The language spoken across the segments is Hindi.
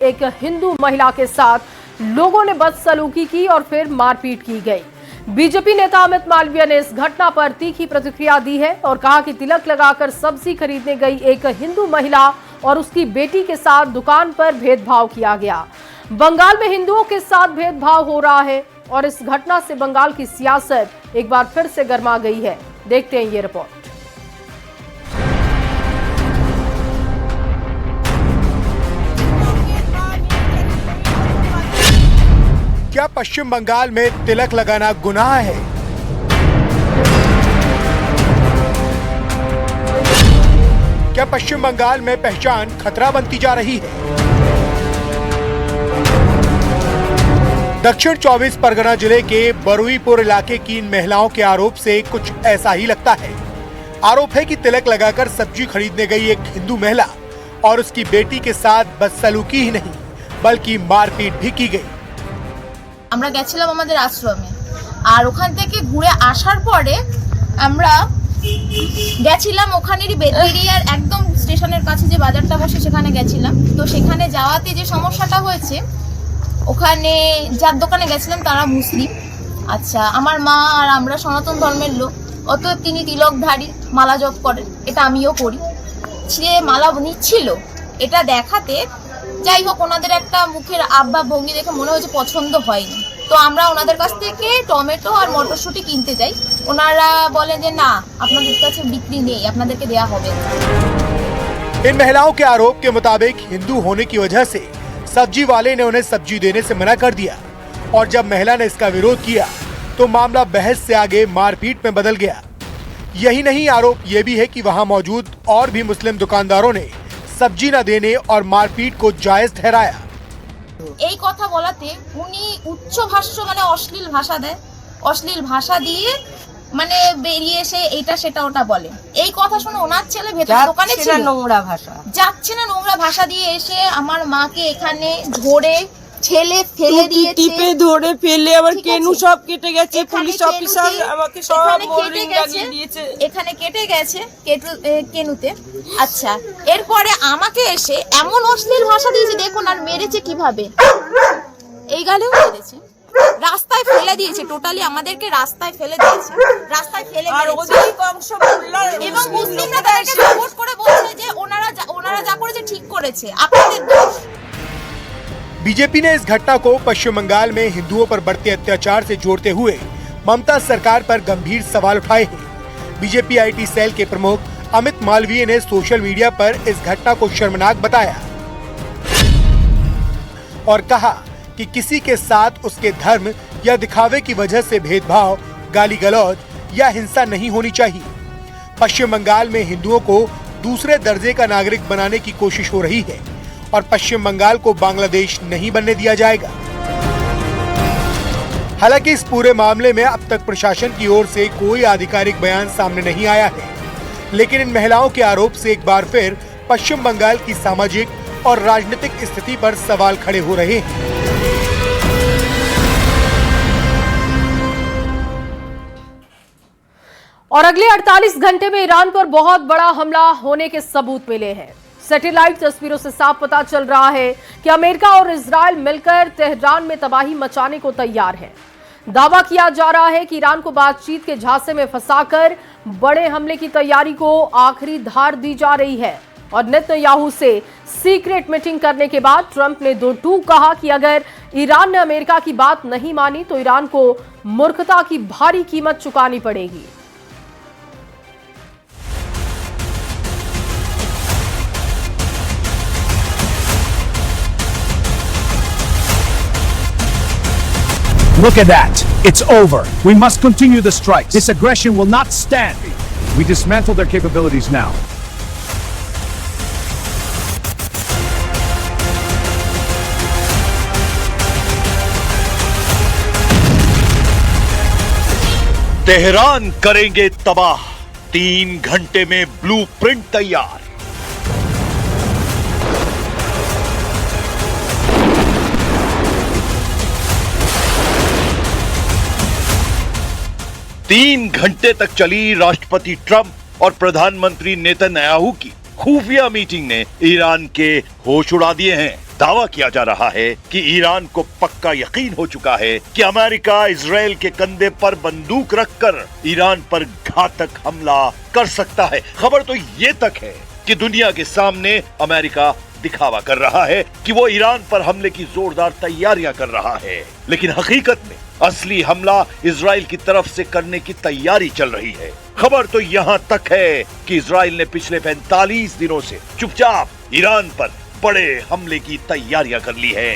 एक हिंदू महिला के साथ लोगों ने बदसलूकी की और फिर मारपीट की गई। बीजेपी नेता अमित मालवीय ने इस घटना पर तीखी प्रतिक्रिया दी है और कहा कि तिलक लगाकर सब्जी खरीदने गई एक हिंदू महिला और उसकी बेटी के साथ दुकान पर भेदभाव किया गया। बंगाल में हिंदुओं के साथ भेदभाव हो रहा है और इस घटना से बंगाल की सियासत एक बार फिर से गर्मा गई है। देखते हैं ये रिपोर्ट। क्या पश्चिम बंगाल में तिलक लगाना गुनाह है? क्या पश्चिम बंगाल में पहचान खतरा बनती जा रही है? दक्षिण 24 परगना जिले के बरुईपुर इलाके की इन महिलाओं के आरोप से कुछ ऐसा ही लगता है। आरोप है कि तिलक लगाकर सब्जी खरीदने गई एक हिंदू महिला और उसकी बेटी के साथ बदसलूकी ही नहीं बल्कि मारपीट भी की गई। আমরা গেছিলাম আমাদের আশ্রমে, আর ওখান থেকে ঘুরে আসার পরে আমরা গেছিলাম ওখানেরই বেদবেরিয়ার একদম স্টেশনের কাছে যে বাজারটা বসে সেখানে গেছিলাম। তো সেখানে যাওয়াতে যে সমস্যাটা হয়েছে, ওখানে যার দোকানে গেছিলাম তারা মুসলিম। আচ্ছা, আমার মা আর আমরা সনাতন ধর্মের লোক, অতএব তিনি তিলকধারী, মালা জপ করেন, এটা আমিও করি। সে মালা নিচ্ছিল, এটা দেখাতে যাই হোক ওনাদের একটা মুখের আব্বা ভঙ্গি দেখে মনে হয়েছে পছন্দ হয়নি। তো আমরা ওনাদের কাছ থেকে টমেটো আর মটরশুঁটি কিনতে যাই, ওনারা বলেন যে না, আপনাদের কাছে বিক্রি নেই, আপনাদেরকে দেয়া হবে। इन महिलाओं के आरोप के मुताबिक हिंदू होने की वजह से सब्जी वाले ने उन्हें सब्जी देने से मना कर दिया और जब महिला ने इसका विरोध किया तो मामला बहस से आगे मारपीट में बदल गया। यही नहीं, आरोप ये भी है कि वहां मौजूद और भी मुस्लिम दुकानदारों ने सब्जी न देने और मारपीट को जायज ठहराया। এই কথা বলাতে উনি উচ্চ ভাষ্য মানে অশ্লীল ভাষা দেয়, অশ্লীল ভাষা দিয়ে মানে বেরিয়ে এসে এইটা সেটা ওটা বলে। এই কথা শুনে ওনার ছেলে ভেতর দোকানে ছিল, নোংরা ভাষা যাচ্ছে না, নোংরা ভাষা দিয়ে এসে আমার মাকে এখানে ধরে ছেলে ফেলে দিয়েছে, টিপে ধরে ফেলে আবার কেনু সব কেটে গেছে, পুলিশ অফিসার আমাকে সব মোল্ডিং লাগিয়ে দিয়েছে, এখানে কেটে গেছে কেনুতে। আচ্ছা, এরপরে আমাকে এসে এমন অশ্লীল ভাষা দিয়েছে, দেখুন, আর মেরেছে কিভাবে, এই গালেও মেরেছে, রাস্তায় ফেলে দিয়েছে, টোটালি আমাদেরকে রাস্তায় ফেলে দিয়েছে, রাস্তায় ফেলে মেরেছে। এবং মুসলিমরা তাদেরকে সাপোর্ট করে বলছে যে ওনারা যা করেছে ঠিক করেছে, আপনাদের দোষ। बीजेपी ने इस घटना को पश्चिम बंगाल में हिंदुओं पर बढ़ते अत्याचार से जोड़ते हुए ममता सरकार पर गंभीर सवाल उठाए हैं। बीजेपी आईटी सेल के प्रमुख अमित मालवीय ने सोशल मीडिया पर इस घटना को शर्मनाक बताया और कहा कि किसी के साथ उसके धर्म या दिखावे की वजह से भेदभाव, गाली गलौज या हिंसा नहीं होनी चाहिए। पश्चिम बंगाल में हिंदुओं को दूसरे दर्जे का नागरिक बनाने की कोशिश हो रही है और पश्चिम बंगाल को बांग्लादेश नहीं बनने दिया जाएगा। हालांकि इस पूरे मामले में अब तक प्रशासन की ओर से कोई आधिकारिक बयान सामने नहीं आया है, लेकिन इन महिलाओं के आरोप से एक बार फिर पश्चिम बंगाल की सामाजिक और राजनीतिक स्थिति पर सवाल खड़े हो रहे हैं। और अगले 48 घंटे में ईरान पर बहुत बड़ा हमला होने के सबूत मिले हैं। सैटेलाइट तस्वीरों से साफ पता चल रहा है कि अमेरिका और इजराइल मिलकर तेहरान में तबाही मचाने को तैयार है। दावा किया जा रहा है कि ईरान को बातचीत के झांसे में फंसाकर बड़े हमले की तैयारी को आखिरी धार दी जा रही है। और नेतन्याहू से सीक्रेट मीटिंग करने के बाद ट्रंप ने दो टूक कहा कि अगर ईरान ने अमेरिका की बात नहीं मानी तो ईरान को मूर्खता की भारी कीमत चुकानी पड़ेगी। Look at that. It's over. We must continue the strikes. This aggression will not stand. We dismantle their capabilities now. Tehran करेंगे तबाह, 3 घंटे में ब्लूप्रिंट तैयार। तीन घंटे तक चली राष्ट्रपति ट्रंप और प्रधानमंत्री नेतन्याहू की खुफिया मीटिंग ने ईरान के होश उड़ा दिए हैं। दावा किया जा रहा है कि ईरान को पक्का यकीन हो चुका है कि अमेरिका इजराइल के कंधे पर बंदूक रखकर ईरान पर घातक हमला कर सकता है। खबर तो ये तक है कि दुनिया के सामने अमेरिका दिखावा कर रहा है कि वो ईरान पर हमले की जोरदार तैयारियां कर रहा है, लेकिन हकीकत में असली हमला इजराइल की तरफ से करने की तैयारी चल रही है। खबर तो यहाँ तक है कि इजराइल ने पिछले 45 दिनों से चुपचाप ईरान पर बड़े हमले की तैयारियां कर ली है।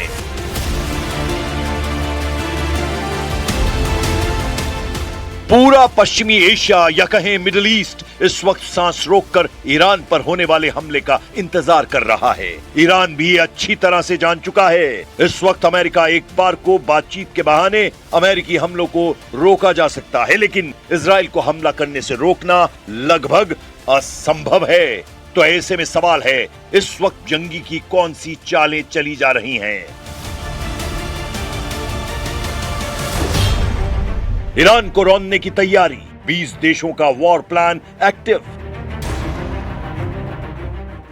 पूरा पश्चिमी एशिया या कहें मिडिल ईस्ट इस वक्त सांस रोककर ईरान पर होने वाले हमले का इंतजार कर रहा है। ईरान भी अच्छी तरह से जान चुका है इस वक्त अमेरिका एक बार को बातचीत के बहाने अमेरिकी हमलों को रोका जा सकता है, लेकिन इजराइल को हमला करने से रोकना लगभग असंभव है। तो ऐसे में सवाल है, इस वक्त जंगी की कौन सी चालें चली जा रही हैं? ईरान को रौंदने की तैयारी, 20 देशों का वॉर प्लान एक्टिव।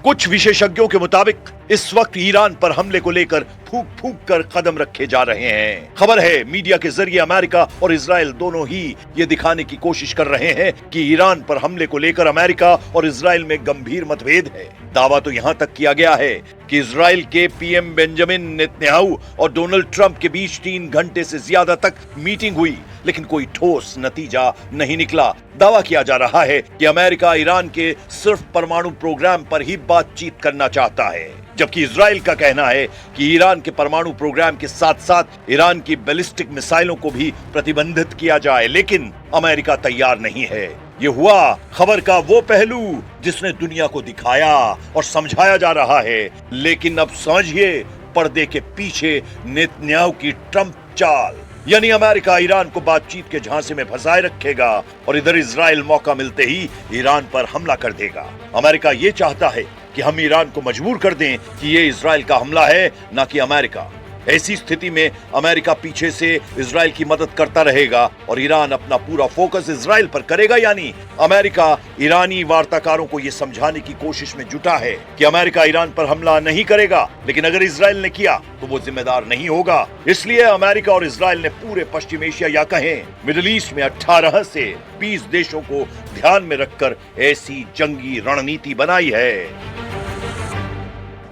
कुछ विशेषज्ञों के मुताबिक इस वक्त ईरान पर हमले को लेकर फूंक फूंक कर कदम रखे जा रहे हैं। खबर है मीडिया के जरिए अमेरिका और इजराइल दोनों ही ये दिखाने की कोशिश कर रहे हैं कि ईरान पर हमले को लेकर अमेरिका और इजराइल में गंभीर मतभेद है। दावा तो यहां तक किया गया है कि इजराइल के पीएम बेंजामिन नेतन्याहू और डोनाल्ड ट्रंप के बीच 3 घंटे से ज्यादा तक मीटिंग हुई, लेकिन कोई ठोस नतीजा नहीं निकला। दावा किया जा रहा है कि अमेरिका ईरान के सिर्फ परमाणु प्रोग्राम पर ही बातचीत करना चाहता है, जबकि इजराइल का कहना है कि ईरान के परमाणु प्रोग्राम के साथ साथ ईरान की बैलिस्टिक मिसाइलों को भी प्रतिबंधित किया जाए, लेकिन अमेरिका तैयार नहीं है। ये हुआ खबर का वो पहलू जिसने दुनिया को दिखाया और समझाया जा रहा है, लेकिन अब समझिए पर्दे के पीछे नेतन्याहू की ट्रंप चाल, यानी अमेरिका ईरान को बातचीत के झांसे में फंसाए रखेगा और इधर इजराइल मौका मिलते ही ईरान पर हमला कर देगा। अमेरिका ये चाहता है कि हम ईरान को मजबूर कर दें कि ये इजराइल का हमला है, ना कि अमेरिका। ऐसी स्थिति में अमेरिका पीछे से इजराइल की मदद करता रहेगा और ईरान अपना पूरा फोकस इजराइल पर करेगा, यानी अमेरिका ईरानी वार्ताकारों को यह समझाने की कोशिश में जुटा है कि अमेरिका ईरान पर हमला नहीं करेगा, लेकिन अगर इजराइल ने किया तो वो जिम्मेदार नहीं होगा। इसलिए अमेरिका और इजराइल ने पूरे पश्चिम एशिया या कहें मिडिल ईस्ट में 18 से 20 देशों को ध्यान में रखकर ऐसी जंगी रणनीति बनाई है।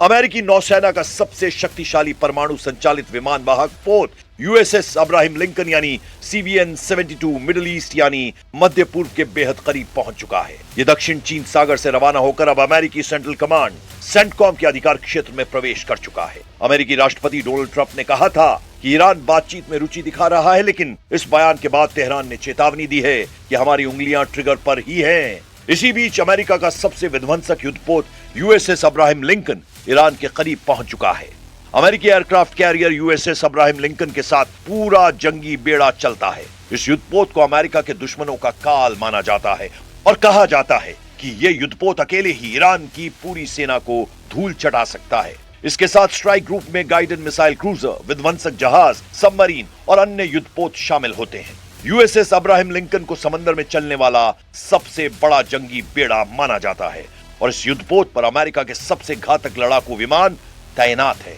अमेरिकी नौसेना का सबसे शक्तिशाली परमाणु संचालित विमान वाहक पोत यूएसएस अब्राहम लिंकन यानी CVN-72 मिडिल ईस्ट यानी मध्य पूर्व के बेहद करीब पहुंच चुका है। ये दक्षिण चीन सागर से रवाना होकर अब अमेरिकी सेंट्रल कमांड सेंटकॉम के अधिकार क्षेत्र में प्रवेश कर चुका है। अमेरिकी राष्ट्रपति डोनाल्ड ट्रंप ने कहा था कि ईरान बातचीत में रुचि दिखा रहा है, लेकिन इस बयान के बाद तेहरान ने चेतावनी दी है कि हमारी उंगलियां ट्रिगर पर ही हैं। इसी बीच अमेरिका का सबसे विध्वंसक युद्धपोत यूएसएस अब्राहम लिंकन ईरान के करीब पहुंच चुका है। अमेरिकी aircraft carrier USS Abraham Lincoln के साथ पूरा जंगी बेड़ा चलता है। इस युद्धपोत को अमेरिका के दुश्मनों का काल माना जाता है और कहा जाता है कि यह युद्धपोत अकेले ही ईरान की पूरी सेना को धूल चटा सकता है। इसके साथ स्ट्राइक ग्रुप में गाइडेड मिसाइल क्रूजर, विध्वंसक जहाज, सबमरीन और अन्य युद्धपोत शामिल होते हैं। यूएसएस अब्राहम लिंकन को समंदर में चलने वाला सबसे बड़ा जंगी बेड़ा माना जाता है और इस युद्धपोत पर अमेरिका के सबसे घातक लड़ाकू विमान तैनात है।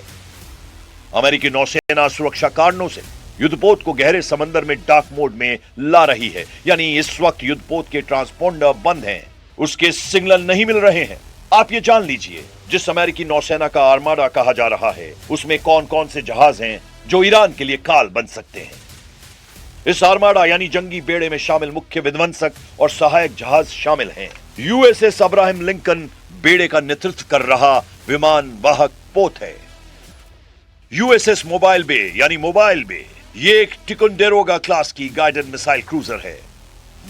अमेरिकी नौसेना सुरक्षा कारणों से युद्धपोत को गहरे समंदर में डार्क मोड में ला रही है, यानी इस वक्त युद्धपोत के ट्रांसपोंडर बंद हैं, उसके सिग्नल नहीं मिल रहे हैं। आप ये जान लीजिए, जिस अमेरिकी नौसेना का आर्माडा कहा जा रहा है उसमें कौन कौन से जहाज हैं जो ईरान के लिए काल बन सकते हैं। इस आर्माडा यानी जंगी बेड़े में शामिल मुख्य विध्वंसक और सहायक जहाज शामिल हैं। यूएसएस अब्राहम लिंकन बेड़े का नेतृत्व कर रहा विमान वाहक पोत है। यूएसएस मोबाइल बे यानी मोबाइल बे ये एक टिकोंडेरोगा क्लास की गाइडेड मिसाइल क्रूजर है।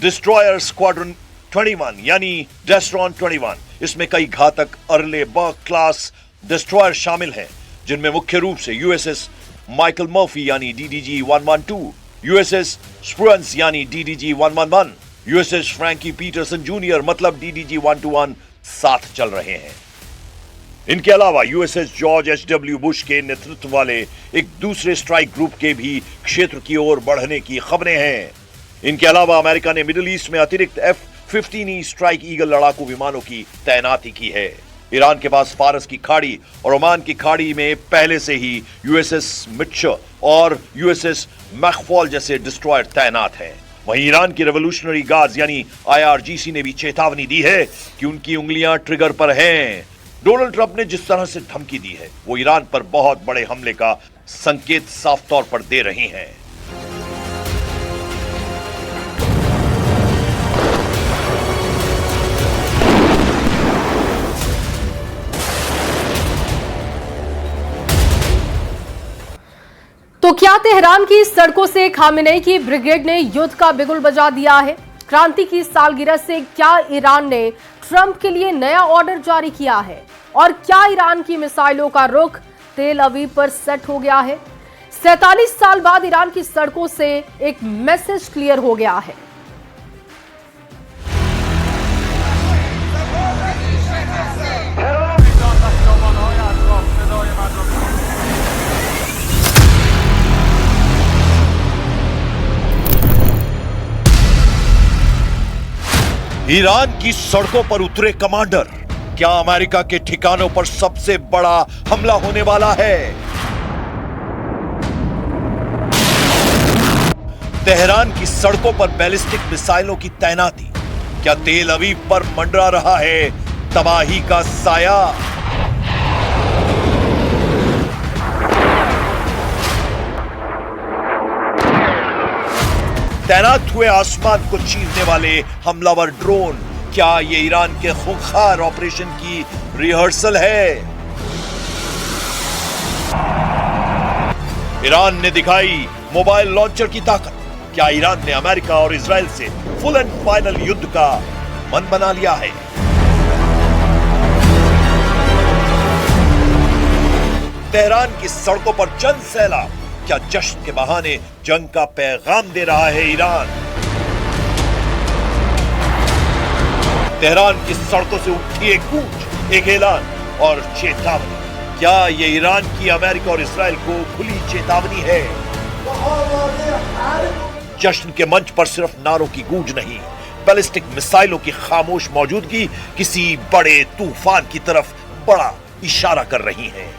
डिस्ट्रॉयर स्क्वाड्रन 21 यानी डेस्ट्रॉन 21, इसमें कई घातक अर्ले बर्ग क्लास डिस्ट्रॉयर शामिल हैं, जिनमें मुख्य रूप से यूएसएस माइकल मर्फी यानी DDG 112, USS स्प्रुअन्स यानी DDG 111, USS Frankie Peterson junior मतलब DDG 121 साथ चल रहे हैं। इनके अलावा USS जॉर्ज H.W. बुश के नेतृत्व वाले एक दूसरे स्ट्राइक ग्रुप के भी क्षेत्र की ओर बढ़ने की खबरें हैं। इनके अलावा अमेरिका ने मिडिल ईस्ट में अतिरिक्त F-15E स्ट्राइक ईगल लड़ाकू विमानों की तैनाती की है। ईरान के पास फारस की खाड़ी और ओमान की खाड़ी में पहले से ही USS मिट्शर और USS मैकफॉल जैसे डिस्ट्रॉयर तैनात हैं। वहीं ईरान की रेवोल्यूशनरी गार्ड्स यानी IRGC ने भी चेतावनी दी है कि उनकी उंगलियां ट्रिगर पर हैं। डोनाल्ड ट्रंप ने जिस तरह से धमकी दी है वो ईरान पर बहुत बड़े हमले का संकेत साफ तौर पर दे रही हैं। तो क्या तेहरान की सड़कों से खामेनेई की ब्रिगेड ने युद्ध का बिगुल बजा दिया है? क्रांति की सालगिरह से क्या ईरान ने ट्रंप के लिए नया ऑर्डर जारी किया है? और क्या ईरान की मिसाइलों का रुख तेल अवीव पर सेट हो गया है? 47 साल बाद ईरान की सड़कों से एक मैसेज क्लियर हो गया है। ईरान की सड़कों पर उतरे कमांडर, क्या अमेरिका के ठिकानों पर सबसे बड़ा हमला होने वाला है? तेहरान की सड़कों पर बैलिस्टिक मिसाइलों की तैनाती, क्या तेल अवीव पर मंडरा रहा है तबाही का साया? तैनात हुए आसमान को चीरने वाले हमलावर ड्रोन, क्या ये ईरान के खूंखार ऑपरेशन की रिहर्सल है? ईरान ने दिखाई मोबाइल लॉन्चर की ताकत, क्या ईरान ने अमेरिका और इजराइल से फुल एंड फाइनल युद्ध का मन बना लिया है? तेहरान की सड़कों पर जन सैलाब, क्या जश्न के बहाने जंग का पैगाम दे रहा है ईरान? तेहरान की सड़कों से उठी एक गूंज, एक ऐलान और चेतावनी, क्या ये ईरान की अमेरिका और इजराइल को खुली चेतावनी है? जश्न के मंच पर सिर्फ नारों की गूंज नहीं, बैलिस्टिक मिसाइलों की खामोश मौजूदगी किसी बड़े तूफान की तरफ बड़ा इशारा कर रही है।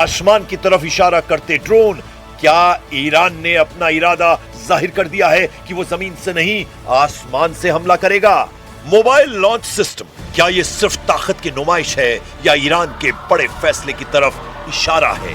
आसमान की तरफ इशारा करते ड्रोन, क्या ईरान ने अपना इरादा जाहिर कर दिया है कि वो जमीन से नहीं आसमान से हमला करेगा? मोबाइल लॉन्च सिस्टम, क्या ये सिर्फ ताकत की नुमाइश है या ईरान के बड़े फैसले की तरफ इशारा है?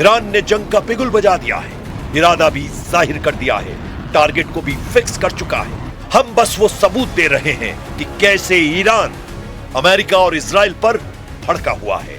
ईरान ने जंग का बिगुल बजा दिया है, इरादा भी जाहिर कर दिया है, टारगेट को भी फिक्स कर चुका है। हम बस वो सबूत दे रहे हैं कि कैसे ईरान अमेरिका और इजराइल पर भड़का हुआ है।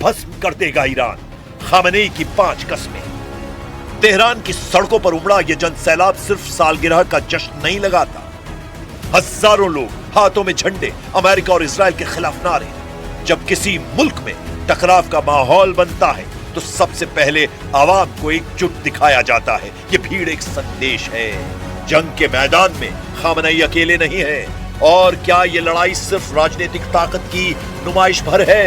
भस्म कर देगा ईरान, खामेनेई की 5 कस्में। तेहरान की सड़कों पर उमड़ा ये जन सैलाब सिर्फ सालगिरह का जश्न नहीं लगाता। हजारों लोग हाथों में झंडे, अमेरिका और इजराइल के खिलाफ नारे। जब किसी मुल्क में टकराव का माहौल बनता है तो सबसे पहले आवाम को एकजुट दिखाया जाता है। ये भीड़ एक संदेश है। जंग के मैदान में खामेनेई अकेले नहीं है। और क्या ये लड़ाई सिर्फ राजनीतिक ताकत की नुमाइश भर है?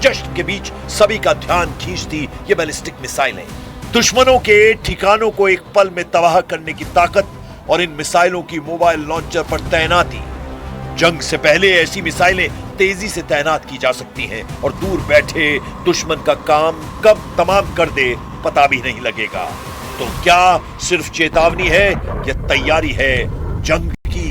जश्न के बीच सभी का ध्यान खींचती ये बैलिस्टिक मिसाइलें दुश्मनों के ठिकानों को एक पल में तबाह करने की ताकत और इन मिसाइलों की मोबाइल लॉन्चर पर तैनाती। जंग से पहले ऐसी मिसाइलें तेजी से तैनात की जा सकती हैं और दूर बैठे दुश्मन का काम कब तमाम कर दे पता भी नहीं लगेगा। तो क्या सिर्फ चेतावनी है या तैयारी है जंग की?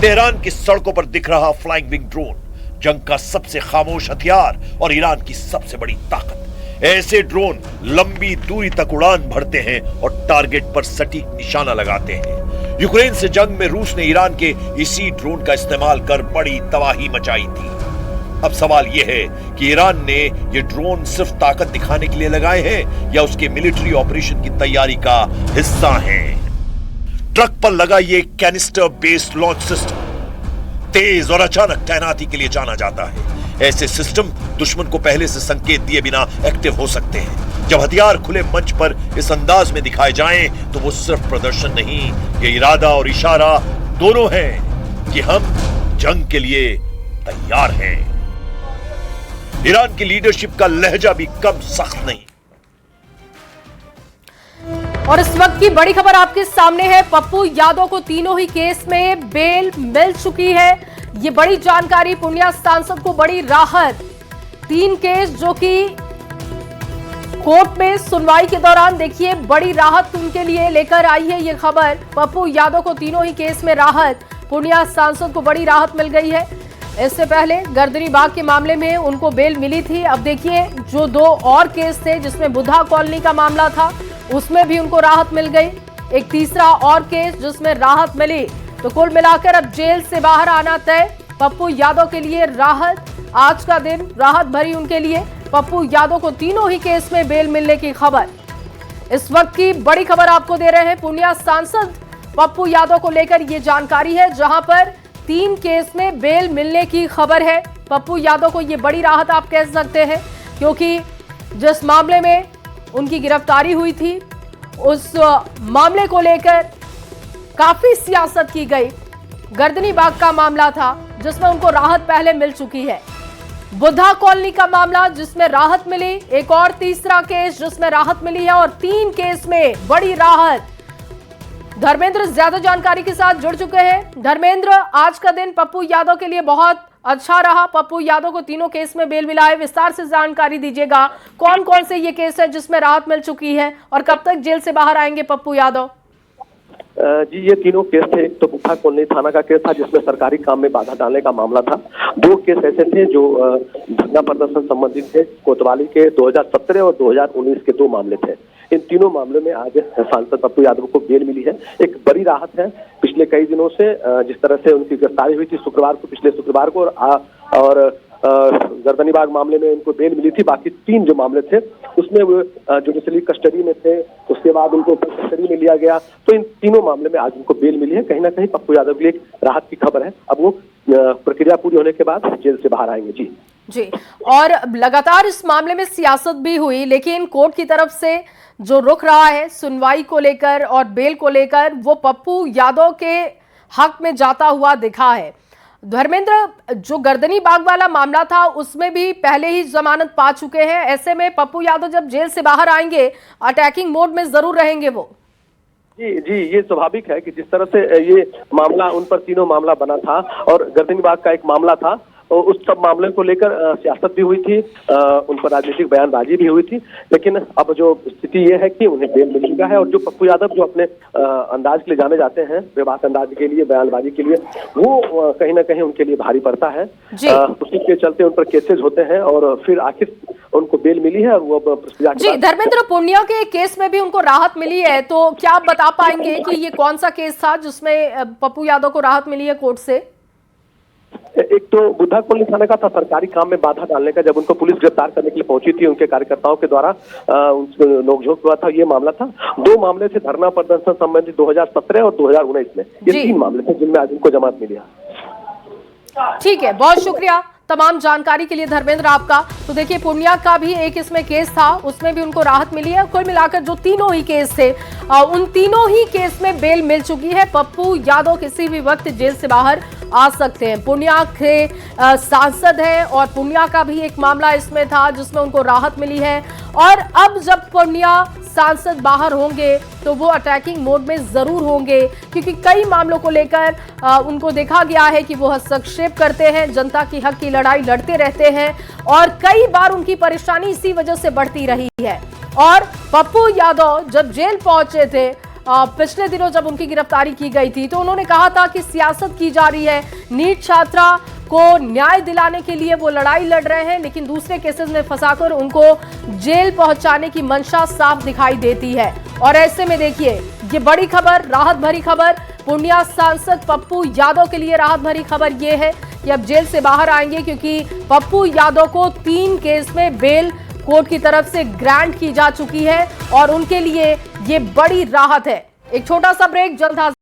तेहरान की सड़कों पर दिख रहा फ्लाइंग विंग ड्रोन जंग का सबसे खामोश हथियार और ईरान की सबसे बड़ी ताकत। ऐसे ड्रोन लंबी दूरी तक उड़ान भरते हैं और टारगेट पर सटीक निशाना लगाते हैं। यूक्रेन से जंग में रूस ने ईरान के इसी ड्रोन का इस्तेमाल कर बड़ी तबाही मचाई थी। अब सवाल यह है कि ईरान ने ये ड्रोन सिर्फ ताकत दिखाने के लिए लगाए हैं या उसके मिलिट्री ऑपरेशन की तैयारी का हिस्सा हैं। ट्रक पर लगा ये कैनिस्टर बेस्ड लॉन्च सिस्टम तेज और अचानक तैनाती के लिए जाना जाता है। ऐसे सिस्टम दुश्मन को पहले से संकेत दिए बिना एक्टिव हो सकते हैं। जब हथियार खुले मंच पर इस अंदाज में दिखाए जाएं तो वो सिर्फ प्रदर्शन नहीं, ये इरादा और इशारा दोनों है कि हम जंग के लिए तैयार हैं। ईरान की लीडरशिप का लहजा भी कम सख्त नहीं। और इस वक्त की बड़ी खबर आपके सामने है। पप्पू यादव को तीनों ही केस में बेल मिल चुकी है। ये बड़ी जानकारी, पूर्णिया सांसद को बड़ी राहत। 3 केस जो कि कोर्ट में सुनवाई के दौरान देखिए बड़ी राहत उनके लिए लेकर आई है ये खबर। पप्पू यादव को तीनों ही केस में राहत, पूर्णिया सांसद को बड़ी राहत मिल गई है। इससे पहले गर्दनी बाग के मामले में उनको बेल मिली थी। अब देखिए जो 2 और केस थे जिसमें बुद्धा कॉलोनी का मामला था उसमें भी उनको राहत मिल गई। एक तीसरा और केस जिसमें राहत मिली, तो कुल मिलाकर अब जेल से बाहर आना तय। पप्पू यादव के लिए राहत, आज का दिन राहत भरी उनके लिए। पप्पू यादव को तीनों ही केस में बेल मिलने की खबर इस वक्त की बड़ी खबर आपको दे रहे हैं। पूर्णिया सांसद पप्पू यादव को लेकर ये जानकारी है, जहां पर 3 केस में बेल मिलने की खबर है। पप्पू यादव को ये बड़ी राहत आप कह सकते हैं, क्योंकि जिस मामले में उनकी गिरफ्तारी हुई थी उस मामले को लेकर काफी सियासत की गई। गर्दनी बाग का मामला था जिसमें उनको राहत पहले मिल चुकी है। बुद्धा कॉलोनी का मामला जिसमें राहत मिली, एक और तीसरा केस जिसमें राहत मिली है और 3 केस में बड़ी राहत। धर्मेंद्र ज्यादा जानकारी के साथ जुड़ चुके हैं। धर्मेंद्र, आज का दिन पप्पू यादव के लिए बहुत अच्छा रहा। पप्पू यादव को तीनों केस में बेल मिला है, विस्तार से जानकारी दीजिएगा। कौन कौन से ये केस है जिसमें राहत मिल चुकी है और कब तक जेल से बाहर आएंगे पप्पू यादव? जी, ये तीनों केस थे। एक तो बुद्धा कॉलोनी थाना का केस था जिसमें सरकारी काम में बाधा डालने का मामला था। 2 केस ऐसे थे जो धरना प्रदर्शन संबंधित थे, कोतवाली के 2017 और 2019 के 2 मामले थे। इन तीनों मामलों में आज सांसद पप्पू यादव को बेल मिली है। एक बड़ी राहत है। पिछले कई दिनों से जिस तरह से उनकी गिरफ्तारी हुई थी शुक्रवार को, पिछले शुक्रवार को, और गर्दनी बाग मामले में उनको बेल मिली थी। बाकी 3 जो मामले थे उसमें वो जुडिशरी कस्टडी में थे, उसके बाद उनको कस्टडी में लिया गया। तो इन तीनों मामले में आज उनको बेल मिली है। कहीं ना कहीं पप्पू यादव के लिए एक राहत की खबर है। अब वो प्रक्रिया पूरी होने के बाद जेल से बाहर आएंगे। जी, और लगातार इस मामले में सियासत भी हुई, लेकिन कोर्ट की तरफ से जो रुख रहा है सुनवाई को लेकर और बेल को लेकर, वो पप्पू यादव के हक में जाता हुआ दिखा है। धर्मेंद्र, जो गर्दनी बाग वाला मामला था उसमें भी पहले ही जमानत पा चुके हैं। ऐसे में पप्पू यादव जब जेल से बाहर आएंगे अटैकिंग मोड में जरूर रहेंगे वो। जी, ये स्वाभाविक है कि जिस तरह से ये मामला उन पर तीनों मामला बना था और गर्दनी बाग का एक मामला था, उस सब मामले को लेकर सियासत भी हुई थी, उन पर राजनीतिक बयानबाजी भी हुई थी। लेकिन अब जो स्थिति ये है कि उन्हें बेल मिल चुका है और जो पप्पू यादव जो अपने अंदाज के लिए जाने जाते हैं, बेबाक अंदाज के लिए, बयानबाजी के लिए, वो कहीं ना कहीं उनके लिए भारी पड़ता है। उसी के चलते उन पर केसेस होते हैं और फिर आखिर उनको बेल मिली है और वो जी धर्मेंद्र, पूर्णिया के केस में भी उनको राहत मिली है, तो क्या आप बता पाएंगे कि ये कौन सा केस था जिसमें पप्पू यादव को राहत मिली है कोर्ट से? एक तो बुद्धा कॉलोनी थाने का था सरकारी काम में बाधा डालने का, जब उनको पुलिस गिरफ्तार करने के लिए पहुंची थी, उनके कार्यकर्ताओं के द्वारा नोकझोंक हुआ था, ये मामला था। 2 मामले थे धरना प्रदर्शन संबंधी 2017 और 2019 में, ये 3 मामले थे जिनमें आज उनको जमानत मिली है। ठीक है, बहुत शुक्रिया तमाम जानकारी के लिए धर्मेंद्र आपका। तो देखिए पूर्णिया का भी एक इसमें केस था, उसमें भी उनको राहत मिली है। कुल मिलाकर जो तीनों ही केस थे उन तीनों ही केस में बेल मिल चुकी है। पप्पू यादव किसी भी वक्त जेल से बाहर आ सकते हैं। पूर्णिया के सांसद हैं और पूर्णिया का भी एक मामला इसमें था जिसमें उनको राहत मिली है। और अब जब पूर्णिया सांसद बाहर होंगे तो वो अटैकिंग मोड में जरूर होंगे, क्योंकि कई मामलों को लेकर उनको देखा गया है कि वो हस्तक्षेप करते हैं, जनता की हक की लड़ाई लड़ते रहते हैं और कई बार उनकी परेशानी इसी वजह से बढ़ती रही है। और पप्पू यादव जब जेल पहुंचे थे पिछले दिनों, जब उनकी गिरफ्तारी की गई थी, तो उन्होंने कहा था कि सियासत की जा रही है, नीट छात्रा को न्याय दिलाने के लिए वो लड़ाई लड़ रहे हैं, लेकिन दूसरे केसेस में फंसाकर उनको जेल पहुंचाने की मंशा साफ दिखाई देती है। और ऐसे में देखिए ये बड़ी खबर, राहत भरी खबर, पूर्णिया सांसद पप्पू यादव के लिए राहत भरी खबर ये है कि अब जेल से बाहर आएंगे, क्योंकि पप्पू यादव को 3 केस में बेल कोर्ट की तरफ से ग्रांट की जा चुकी है और उनके लिए ये बड़ी राहत है। एक छोटा सा ब्रेक, जल्द हाजिर।